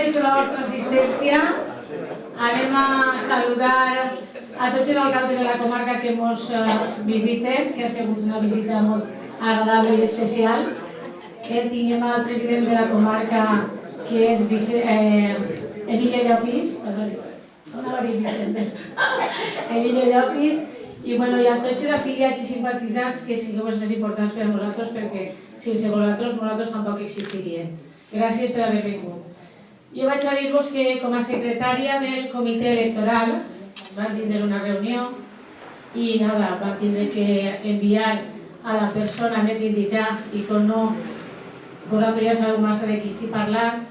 gràcies per la vostra assistència. Anem a saludar a tots els alcaldes de la comarca que ens visiten, que ha sigut una visita molt agradable i especial. Tinguem el president de la comarca, que és Emilio Llopis. Emilio Llopis. I a tots els afiliats i simpatitzants que sigueu els més importants per a nosaltres, perquè sense vosaltres tampoc existirien. Gràcies per haver vingut. Jo vaig a dir-vos que com a secretària del comitè electoral van tindre una reunió i van tindre que enviar a la persona més indicada i com no, vosaltres ja sabeu massa de qui estic parlant,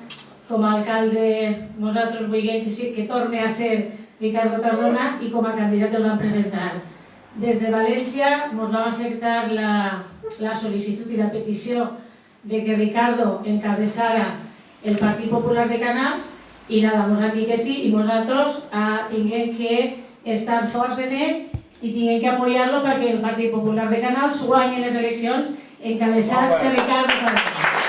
com a alcalde nosaltres volguem que torni a ser Ricardo Cardona i com a candidat el vam presentar. Des de València ens vam acceptar la sol·licitud i la petició de que Ricardo encabeçara el Partit Popular de Canals i ens han dit que sí i nosaltres tinguem que estar forts en ell i tinguem que apoyar-lo perquè el Partit Popular de Canals guanyi les eleccions encabeçat per Ricardo Cardona.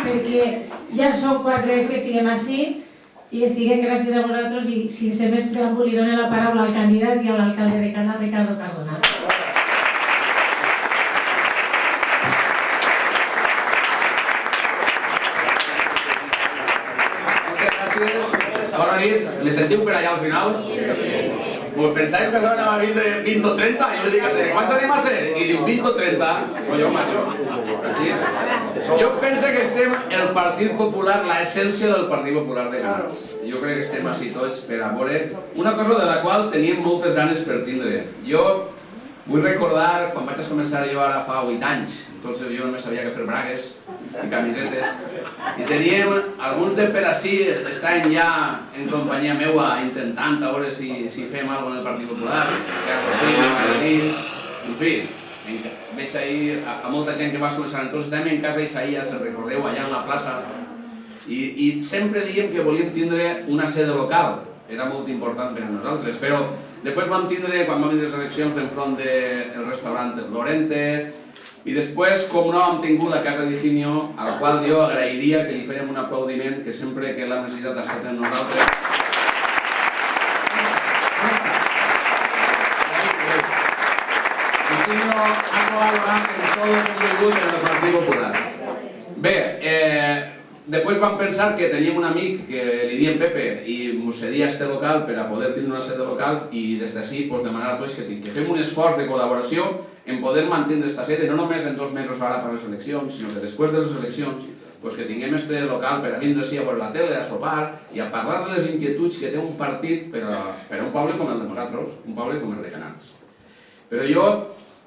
Perquè ja som 4 anys que estiguem així i estiguem gràcies a vosaltres i sense més preàmbul li dono la paraula al candidat i a l'alcalde de Canals, Ricardo Cardona. Moltes gràcies. Bona nit. Me sentiu per allà al final? Pues pensàveu que anava a vindre 20 o 30? Jo li dic, quants anem a ser? I diu 20 o 30. Colló, macho. Jo penso que estem el Partit Popular, l'essència del Partit Popular de Canals. Jo crec que estem així tots per a veure una cosa de la qual teníem moltes ganes per tindre. Jo vull recordar quan vaig començar jo ara fa 8 anys, entonces jo només sabia que fer bragues i camisetes, i teníem alguns de per així, estaven ja en companyia meua intentant a veure si fem alguna cosa en el Partit Popular, en fi, veig ahir a molta gent que vas començar, entonces estàvem en casa Isaías, el recordeu, allà en la plaça, i sempre dèiem que volíem tindre una sede local, era molt important per a nosaltres, però després vam tindre, quan vam tindre les eleccions d'enfront del restaurant Lorente, i després, com no, hem tingut la Casa d'Higinio, al qual jo agrairia que li fèiem un aplaudiment, que sempre que la necessitat ha estat en nosaltres. Higinio ha col·laborat en tot el que hem vingut en el Partit Popular. Bé, després vam pensar que teníem un amic que li diem Pepe i ens cedia este local per a poder tenir una sede local i des d'ací demanar a tots que fem un esforç de col·laboració en poder mantenir aquesta sede, no només en 2 mesos ara per les eleccions, sinó que després de les eleccions que tinguem este local per a vindre així a veure la tele, a sopar i a parlar de les inquietuds que té un partit per a un poble com el de nosaltres, un poble com el de Canals. Però jo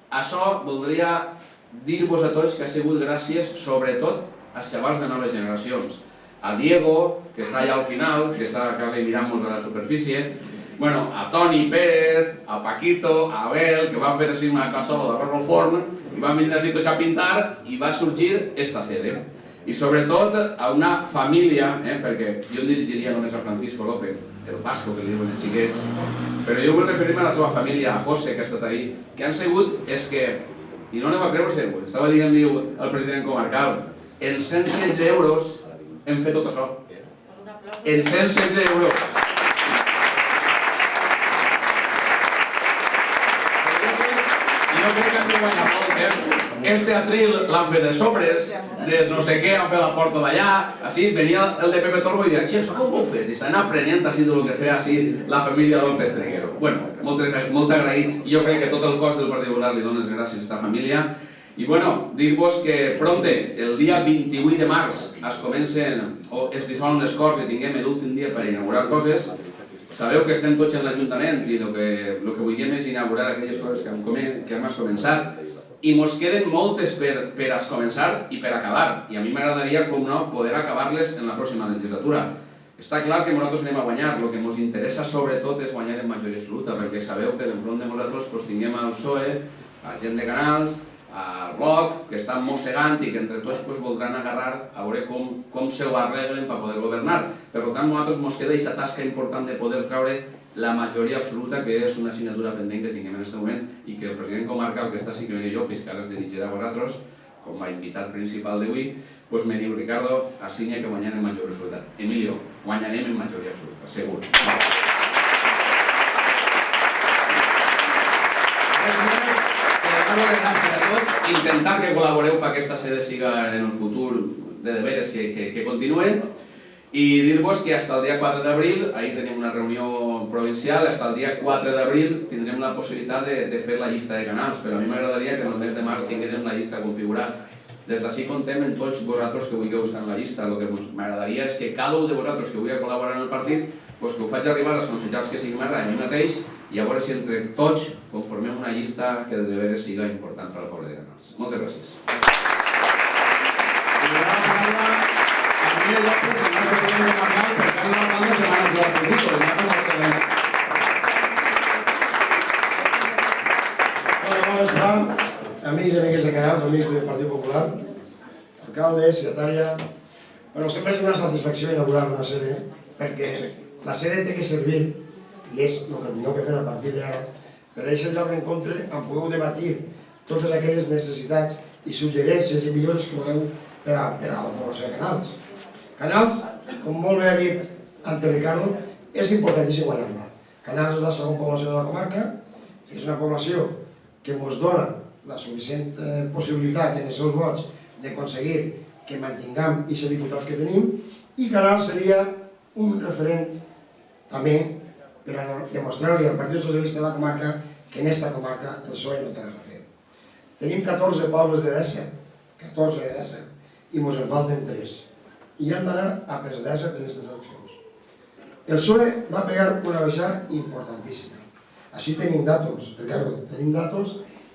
això voldria dir-vos a tots que ha sigut gràcies sobretot als xavals de noves generacions. A Diego, que està allà al final, que està acá mirant-nos a la superfície, a Toni Pérez, a Paquito, a Abel, que van fer així una cassola d'arròs al forn i van vindre així tots a pintar i va sorgir esta sede. I sobretot a una família, perquè jo dirigiria només a Francisco López, el Vasco, que li diuen els xiquets, però jo vull referir-me a la seva família, a José, que ha estat ahí, que han sigut, és que, i no aneu a creure-se, estava dient el president comarcal, en 116 euros hem fet tot això. En 116 euros. Jo crec que hem de guanyar molt, este atril l'han fet de sobres, de no sé què, han fet la porta d'allà, així, venia el de Pepe Torbo i deia, això com ho heu fet? I estaven aprenent així del que feia així la família López Treguero. Bueno, molt agraïts, jo crec que tot el cos del Partit Popular li dones gràcies a aquesta família. I bueno, dir-vos que pronte, el dia 28 de març, es comencen, o es dissolen les Corts i tinguem l'últim dia per inaugurar coses. Sabeu que estem tots en l'Ajuntament i el que vulguem és inaugurar aquelles coses que hem començat i ens queden moltes per a començar i per acabar. I a mi m'agradaria, com no, poder acabar-les en la pròxima legislatura. Està clar que nosaltres anem a guanyar, el que ens interessa sobretot és guanyar en majoria absoluta, perquè sabeu que enfront de nosaltres tinguem el PSOE, la gent de Canals, al Bloc, que estan mossegant i que entre tots voldran agarrar a veure com se ho arreglen per poder governar. Per tant, a nosaltres ens queda aquesta tasca important de poder treure la majoria absoluta, que és una assignatura pendent que tinguem en aquest moment i que el president comarcal, que està així que venia jo, que ara es dirigirà a vosaltres, com a invitat principal d'avui, doncs me diu, Ricardo, assigna que guanyem en majoria absoluta. Emilio, guanyarem en majoria absoluta, segur. Gràcies a tots. Intentar que col·laboreu perquè aquesta sede siga en el futur de deberes que continuen i dir-vos que fins el dia 4 d'abril, ahir tenim una reunió provincial, fins el dia 4 d'abril tindrem la possibilitat de fer la llista de canals, però a mi m'agradaria que en el mes de març tinguéssim la llista configurada. Des d'ací contem amb tots vosaltres que vulgueu estar en la llista. El que m'agradaria és que cada un de vosaltres que vulgui col·laborar en el partit que ho faig arribar als consellers que siguin més a mi mateix i a veure si entre tots conformem una llista que de veres siga important per al poble de Canals. Moltes gràcies. Amics i amigues de Canals, amics del Partit Popular, alcalde, secretària... Sempre és una satisfacció inaugurar una sede, perquè la sede té que servir, i és el que tingueu que fer a partir d'ara, per a aquest lloc d'encontre on pugueu debatir totes aquelles necessitats i suggerències i millores que voleu per a la població de Canals. Canals, com molt bé ha dit ante Ricardo, és importantíssim guanyar-la. Canals és la segona població de la comarca, és una població que ens dona la suficient possibilitat en els seus vots d'aconseguir que mantinguem aquests diputats que tenim i Canals seria un referent també per a demostrar-li al Partit Socialista de la comarca que en aquesta comarca el PSOE no té res a fer. Tenim 14 pobles de 17, 14 de 17, i ens en falten 3. I hem d'anar a per 17 en aquestes eleccions. El PSOE va pegar una baixada importantíssima. Així tenim datos, Ricardo, tenim datos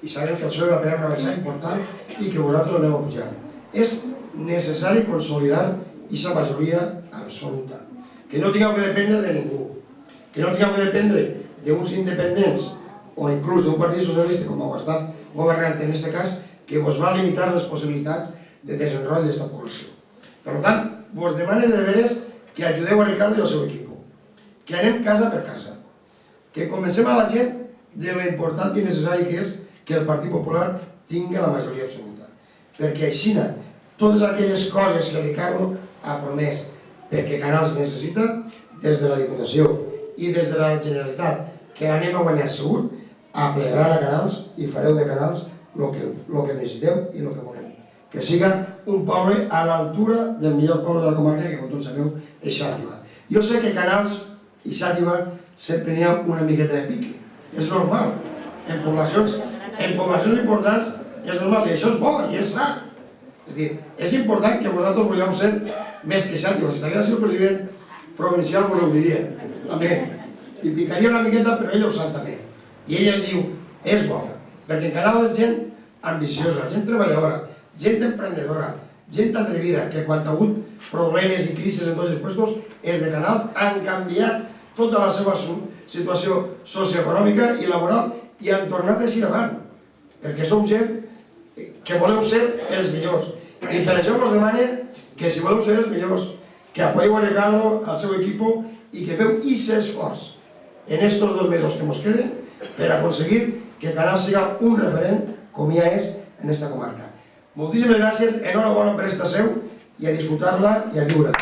i sabem que el PSOE va pegar una baixada important i que vosaltres aneu a pujar. És necessari consolidar aquesta majoria absoluta. Que no tingueu que dependre de ningú, que no tingueu que dependre d'uns independents o inclús d'un partit socialista com heu estat governant en aquest cas, que vos va limitar les possibilitats de desenrotll d'aquesta població. Per tant, vos demane de veres que ajudeu a Ricardo i al seu equip, que anem casa per casa, que convencem a la gent de lo important i necessari que és que el Partit Popular tingui la majoria absoluta. Perquè així, totes aquelles coses que Ricardo ha promès perquè Canals necessita, des de la Diputació i des de la Generalitat, que l'anem a guanyar segur, aplegaran a Canals i fareu de Canals el que necessiteu i el que voleu. Que siga un poble a l'altura del millor poble de la comarca, que com tots sabeu és Xàtiva. Jo sé que Canals i Xàtiva sempre n'hi ha una miqueta de pique. És normal. En poblacions importants és normal, i això és bo i és sa. És a dir, és important que vosaltres voleu ser més que Xàtiva. Si t'hagués sigut el president provincial, vos ho diria. També. I picaria una miqueta, però ell ho sap també. I ell em diu, és bo, perquè en Canals és gent ambiciosa, gent treballadora, gent emprendedora, gent atrevida, que quan ha hagut problemes i crisis en tots els puestos, és de Canals, han canviat tota la seva situació socioeconòmica i laboral i han tornat a eixir avant, perquè som gent que voleu ser els millors. I per això vos demane que si voleu ser els millors, que apoyeu a Ricardo, al seu equip, i que feu aquest esforç en estos 2 mesos que ens queden per aconseguir que Canals siga un referent, com ja és, en esta comarca. Moltíssimes gràcies, enhorabona per esta seu, i a disfrutar-la i a viure.